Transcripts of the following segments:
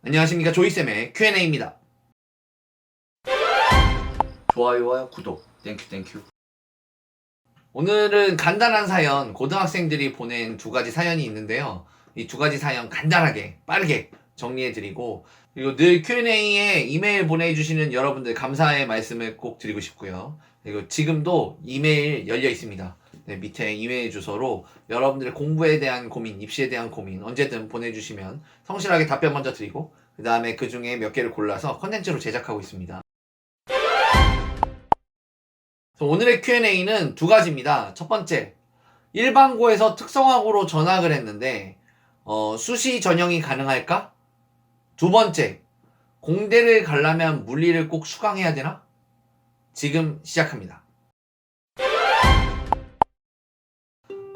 안녕하십니까, 조이쌤의 Q&A입니다. 좋아요와 구독 땡큐. 오늘은 간단한 사연, 고등학생들이 보낸 두 가지 사연이 있는데요. 이 두 가지 사연 간단하게 빠르게 정리해드리고, 그리고 늘 Q&A에 이메일 보내주시는 여러분들 감사의 말씀을 꼭 드리고 싶고요. 그리고 지금도 이메일 열려 있습니다. 네, 밑에 이메일 주소로 여러분들의 공부에 대한 고민, 입시에 대한 고민 언제든 보내주시면 성실하게 답변 먼저 드리고, 그 다음에 그 중에 몇 개를 골라서 컨텐츠로 제작하고 있습니다. 오늘의 Q&A는 두 가지입니다. 첫 번째, 일반고에서 특성화고로 전학을 했는데 수시 전형이 가능할까? 두 번째, 공대를 가려면 물리를 꼭 수강해야 되나? 지금 시작합니다.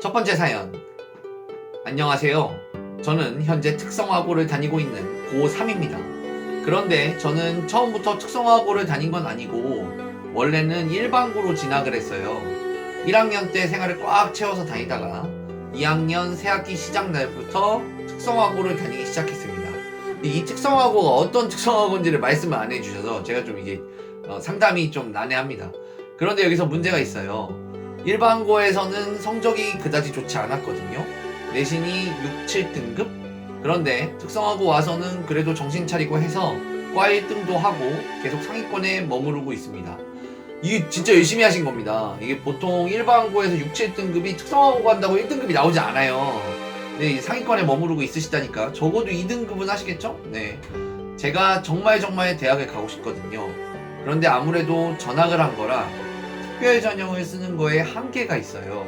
첫 번째 사연. 안녕하세요. 저는 현재 특성화고를 다니고 있는 고3입니다. 그런데 저는 처음부터 특성화고를 다닌 건 아니고 원래는 일반고로 진학을 했어요. 1학년 때 생활을 꽉 채워서 다니다가 2학년 새학기 시작 날부터 특성화고를 다니기 시작했습니다. 이 특성화고가 어떤 특성화고인지를 말씀을 안 해주셔서 제가 좀 이게 상담이 좀 난해합니다. 그런데 여기서 문제가 있어요. 일반고에서는 성적이 그다지 좋지 않았거든요. 내신이 6, 7등급? 그런데 특성화고 와서는 그래도 정신 차리고 해서 과 1등도 하고 계속 상위권에 머무르고 있습니다. 이게 진짜 열심히 하신 겁니다. 이게 보통 일반고에서 6, 7등급이 특성화고 간다고 1등급이 나오지 않아요. 네, 상위권에 머무르고 있으시다니까 적어도 2등급은 하시겠죠? 네, 제가 정말 대학에 가고 싶거든요. 그런데 아무래도 전학을 한 거라 특별 전형을 쓰는 거에 한계가 있어요.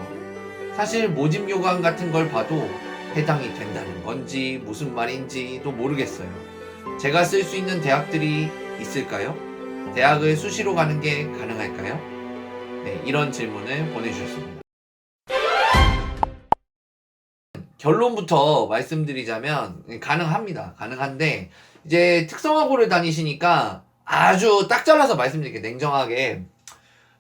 사실 모집 요강 같은 걸 봐도 해당이 된다는 건지 무슨 말인지도 모르겠어요. 제가 쓸 수 있는 대학들이 있을까요? 대학을 수시로 가는 게 가능할까요? 네, 이런 질문을 보내주셨습니다. 결론부터 말씀드리자면 가능합니다. 가능한데 이제 특성화고를 다니시니까 아주 딱 잘라서 말씀드릴게요. 냉정하게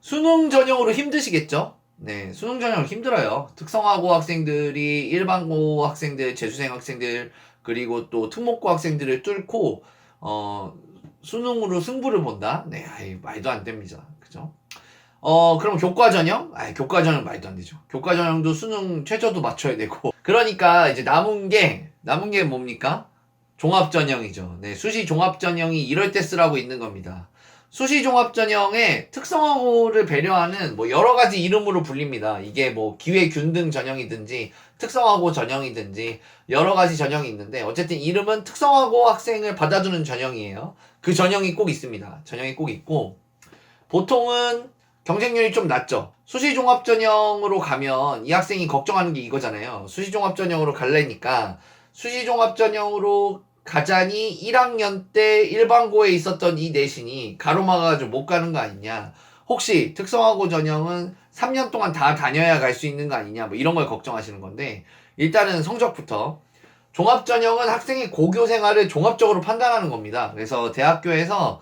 수능 전형으로 힘드시겠죠? 네, 수능 전형으로 힘들어요. 특성화고 학생들이 일반고 학생들, 재수생 학생들, 그리고 또 특목고 학생들을 뚫고 수능으로 승부를 본다? 네, 말도 안 됩니다. 그죠? 그럼 교과 전형? 교과 전형 말도 안 되죠. 교과 전형도 수능 최저도 맞춰야 되고. 그러니까 이제 남은 게 뭡니까? 종합 전형이죠. 네, 수시 종합 전형이 이럴 때 쓰라고 있는 겁니다. 수시 종합 전형에 특성화고를 배려하는 뭐 여러 가지 이름으로 불립니다. 이게 뭐 기회균등 전형이든지 특성화고 전형이든지 여러 가지 전형이 있는데 어쨌든 이름은 특성화고 학생을 받아주는 전형이에요. 그 전형이 꼭 있습니다. 전형이 꼭 있고 보통은 경쟁률이 좀 낮죠. 수시종합전형으로 가면 이 학생이 걱정하는 게 이거잖아요. 수시종합전형으로 갈래니까 수시종합전형으로 가자니 1학년 때 일반고에 있었던 이 내신이 가로막아가지고 못 가는 거 아니냐. 혹시 특성화고 전형은 3년 동안 다 다녀야 갈 수 있는 거 아니냐. 뭐 이런 걸 걱정하시는 건데 일단은 성적부터 종합전형은 학생의 고교 생활을 종합적으로 판단하는 겁니다. 그래서 대학교에서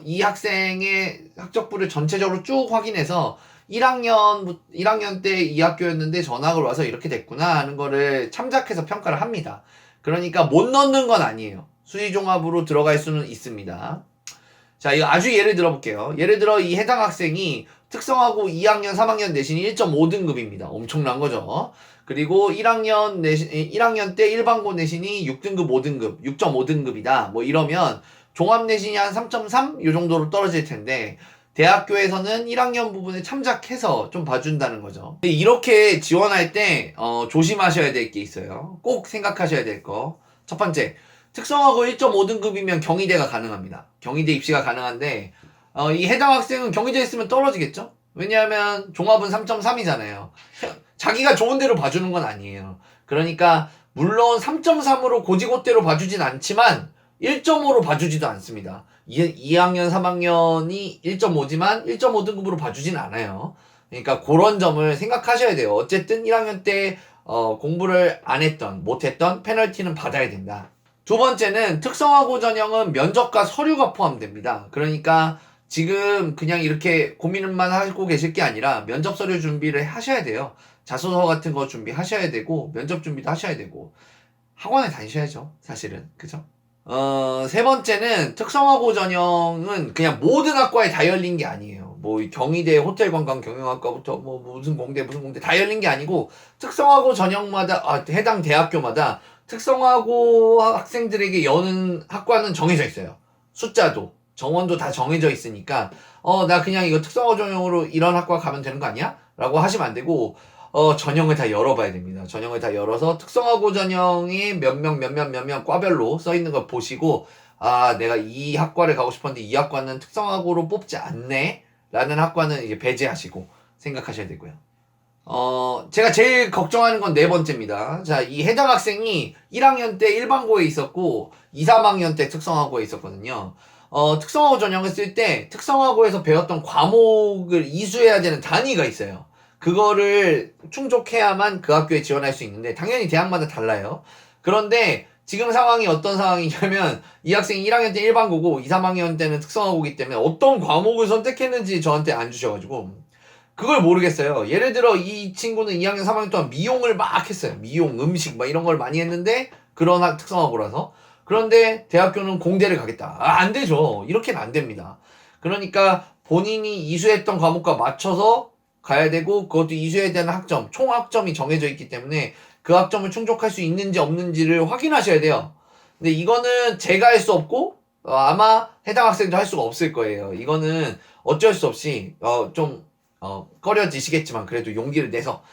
이 학생의 학적부를 전체적으로 쭉 확인해서 1학년 때 이 학교였는데 전학을 와서 이렇게 됐구나 하는 거를 참작해서 평가를 합니다. 그러니까 못 넣는 건 아니에요. 수시종합으로 들어갈 수는 있습니다. 자, 이거 아주 예를 들어볼게요. 예를 들어 이 해당 학생이 특성화고 2학년, 3학년 내신이 1.5등급입니다. 엄청난 거죠. 그리고 1학년 때 일반고 내신이 6등급, 5등급, 6.5등급이다. 뭐 이러면 종합 내신이 한 3.3? 요 정도로 떨어질 텐데 대학교에서는 1학년 부분을 참작해서 좀 봐준다는 거죠. 이렇게 지원할 때 조심하셔야 될 게 있어요. 꼭 생각하셔야 될 거. 첫 번째, 특성화고 1.5등급이면 경희대가 가능합니다. 경희대 입시가 가능한데 이 해당 학생은 경희대에 있으면 떨어지겠죠? 왜냐하면 종합은 3.3이잖아요. 자기가 좋은 대로 봐주는 건 아니에요. 그러니까 물론 3.3으로 고지고대로 봐주진 않지만 1.5로 봐주지도 않습니다. 2학년, 3학년이 1.5지만 1.5등급으로 봐주진 않아요. 그러니까 그런 점을 생각하셔야 돼요. 어쨌든 1학년 때 공부를 안 했던, 못했던 페널티는 받아야 된다. 두 번째는 특성화고 전형은 면접과 서류가 포함됩니다. 그러니까 지금 그냥 이렇게 고민만 하고 계실 게 아니라 면접 서류 준비를 하셔야 돼요. 자소서 같은 거 준비하셔야 되고 면접 준비도 하셔야 되고 학원에 다니셔야죠. 사실은. 그죠? 세 번째는 특성화고 전형은 그냥 모든 학과에 다 열린 게 아니에요. 뭐 경희대 호텔관광 경영학과부터 뭐 무슨 공대 다 열린 게 아니고 특성화고 전형마다 해당 대학교마다 특성화고 학생들에게 여는 학과는 정해져 있어요. 숫자도 정원도 다 정해져 있으니까 나 그냥 이거 특성화고 전형으로 이런 학과 가면 되는 거 아니야? 라고 하시면 안 되고 전형을 다 열어봐야 됩니다. 전형을 다 열어서 특성화고 전형이 몇 명 과별로 써 있는 걸 보시고, 내가 이 학과를 가고 싶었는데 이 학과는 특성화고로 뽑지 않네? 라는 학과는 이제 배제하시고 생각하셔야 되고요. 제가 제일 걱정하는 건 네 번째입니다. 자, 이 해당 학생이 1학년 때 일반고에 있었고, 2, 3학년 때 특성화고에 있었거든요. 특성화고 전형을 쓸 때 특성화고에서 배웠던 과목을 이수해야 되는 단위가 있어요. 그거를 충족해야만 그 학교에 지원할 수 있는데 당연히 대학마다 달라요. 그런데 지금 상황이 어떤 상황이냐면 이 학생이 1학년 때 일반고고 2, 3학년 때는 특성화고이기 때문에 어떤 과목을 선택했는지 저한테 안 주셔가지고 그걸 모르겠어요. 예를 들어 이 친구는 2학년, 3학년 동안 미용을 막 했어요. 미용, 음식 막 이런 걸 많이 했는데 그런 특성화고라서. 그런데 대학교는 공대를 가겠다. 안 되죠. 이렇게는 안 됩니다. 그러니까 본인이 이수했던 과목과 맞춰서 가야 되고 그것도 이수해야 되는 학점, 총 학점이 정해져 있기 때문에 그 학점을 충족할 수 있는지 없는지를 확인하셔야 돼요. 근데 이거는 제가 할 수 없고 아마 해당 학생도 할 수가 없을 거예요. 이거는 어쩔 수 없이 꺼려지시겠지만 그래도 용기를 내서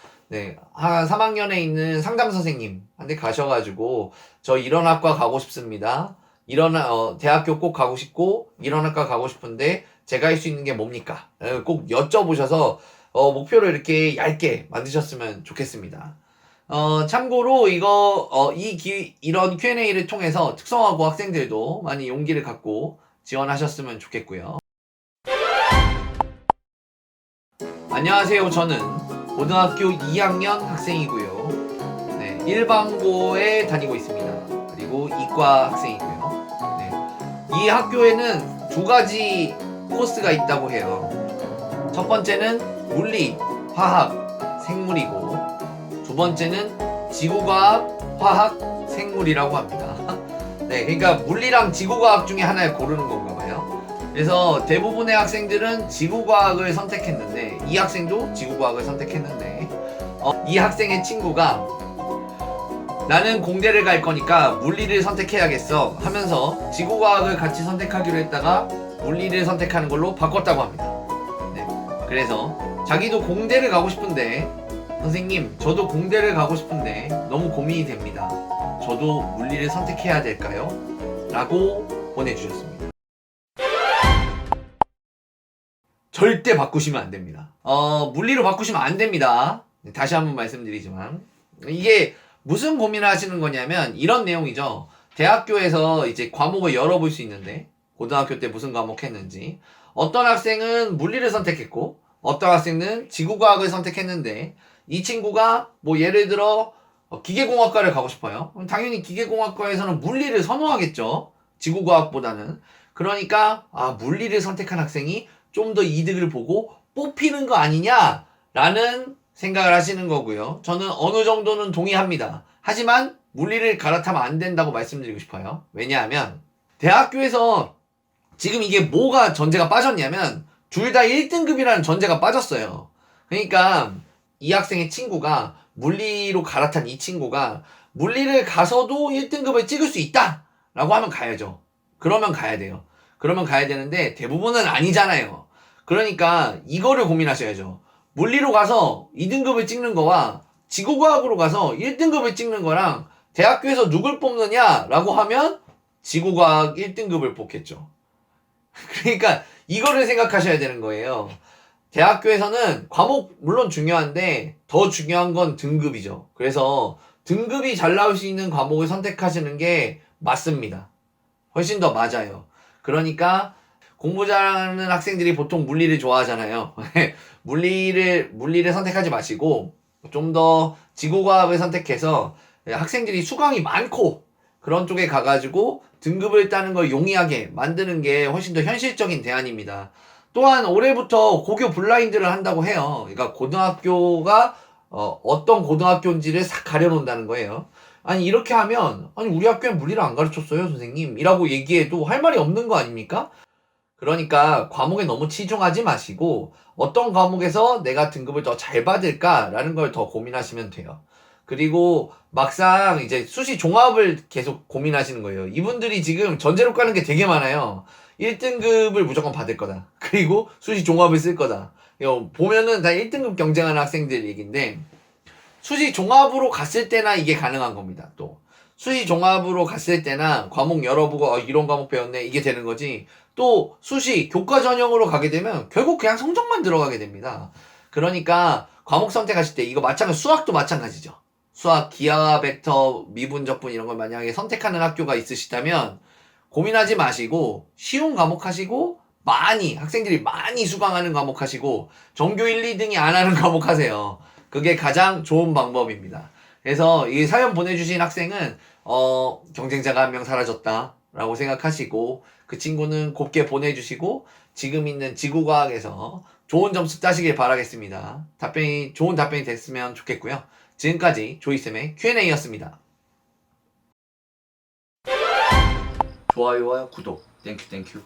한 3학년에 있는 상담 선생님한테 가셔가지고 저 이런 학과 가고 싶습니다. 이런 대학교 꼭 가고 싶고 이런 학과 가고 싶은데 제가 할 수 있는 게 뭡니까? 꼭 여쭤보셔서 목표를 이렇게 얇게 만드셨으면 좋겠습니다. 참고로 이런 Q&A를 통해서 특성화고 학생들도 많이 용기를 갖고 지원하셨으면 좋겠고요. 안녕하세요. 저는 고등학교 2학년 학생이고요. 네, 일반고에 다니고 있습니다. 그리고 이과 학생이고요. 네, 이 학교에는 두 가지 코스가 있다고 해요. 첫 번째는 물리, 화학, 생물이고 두 번째는 지구과학, 화학, 생물이라고 합니다. 네, 그러니까 물리랑 지구과학 중에 하나를 고르는 건가 봐요. 그래서 대부분의 학생들은 지구과학을 선택했는데 이 학생도 지구과학을 선택했는데 이 학생의 친구가 나는 공대를 갈 거니까 물리를 선택해야겠어 하면서 지구과학을 같이 선택하기로 했다가 물리를 선택하는 걸로 바꿨다고 합니다. 네, 그래서 자기도 공대를 가고 싶은데 선생님 저도 공대를 가고 싶은데 너무 고민이 됩니다. 저도 물리를 선택해야 될까요? 라고 보내주셨습니다. 절대 바꾸시면 안 됩니다. 물리로 바꾸시면 안 됩니다. 다시 한번 말씀드리지만 이게 무슨 고민을 하시는 거냐면 이런 내용이죠. 대학교에서 이제 과목을 열어볼 수 있는데 고등학교 때 무슨 과목 했는지 어떤 학생은 물리를 선택했고 어떤 학생은 지구과학을 선택했는데 이 친구가 뭐 예를 들어 기계공학과를 가고 싶어요. 그럼 당연히 기계공학과에서는 물리를 선호하겠죠. 지구과학보다는. 그러니까 물리를 선택한 학생이 좀 더 이득을 보고 뽑히는 거 아니냐라는 생각을 하시는 거고요. 저는 어느 정도는 동의합니다. 하지만 물리를 갈아타면 안 된다고 말씀드리고 싶어요. 왜냐하면 대학교에서 지금 이게 뭐가 전제가 빠졌냐면 둘 다 1등급이라는 전제가 빠졌어요. 그러니까 이 학생의 친구가 물리로 갈아탄 이 친구가 물리를 가서도 1등급을 찍을 수 있다 라고 하면 가야죠. 그러면 가야 돼요. 그러면 가야 되는데 대부분은 아니잖아요. 그러니까 이거를 고민하셔야죠. 물리로 가서 2등급을 찍는 거와 지구과학으로 가서 1등급을 찍는 거랑 대학교에서 누굴 뽑느냐라고 하면 지구과학 1등급을 뽑겠죠. 그러니까 이거를 생각하셔야 되는 거예요. 대학교에서는 과목 물론 중요한데 더 중요한 건 등급이죠. 그래서 등급이 잘 나올 수 있는 과목을 선택하시는 게 맞습니다. 훨씬 더 맞아요. 그러니까 공부 잘하는 학생들이 보통 물리를 좋아하잖아요. 물리를 선택하지 마시고 좀 더 지구과학을 선택해서 학생들이 수강이 많고 그런 쪽에 가가지고 등급을 따는 걸 용이하게 만드는 게 훨씬 더 현실적인 대안입니다. 또한 올해부터 고교 블라인드를 한다고 해요. 그러니까 고등학교가 어떤 고등학교인지를 싹 가려놓는다는 거예요. 아니 이렇게 하면 아니 우리 학교엔 물리를 안 가르쳤어요 선생님 이라고 얘기해도 할 말이 없는 거 아닙니까? 그러니까 과목에 너무 치중하지 마시고 어떤 과목에서 내가 등급을 더 잘 받을까라는 걸 더 고민하시면 돼요. 그리고 막상 이제 수시 종합을 계속 고민하시는 거예요. 이분들이 지금 전제로 까는 게 되게 많아요. 1등급을 무조건 받을 거다. 그리고 수시 종합을 쓸 거다. 이거 보면은 다 1등급 경쟁하는 학생들 얘기인데 수시 종합으로 갔을 때나 이게 가능한 겁니다. 또 수시 종합으로 갔을 때나 과목 열어보고 이런 과목 배웠네 이게 되는 거지. 또 수시 교과 전형으로 가게 되면 결국 그냥 성적만 들어가게 됩니다. 그러니까 과목 선택하실 때 이거 마찬가지 수학도 마찬가지죠. 수학 기하 벡터 미분적분 이런 걸 만약에 선택하는 학교가 있으시다면 고민하지 마시고 쉬운 과목 하시고 많이 학생들이 많이 수강하는 과목 하시고 전교 1, 2등이 안 하는 과목 하세요. 그게 가장 좋은 방법입니다. 그래서 이 사연 보내주신 학생은 경쟁자가 한 명 사라졌다 라고 생각하시고 그 친구는 곱게 보내주시고 지금 있는 지구과학에서 좋은 점수 따시길 바라겠습니다. 좋은 답변이 됐으면 좋겠고요. 지금까지 조이쌤의 Q&A였습니다. 좋아요와 구독 땡큐.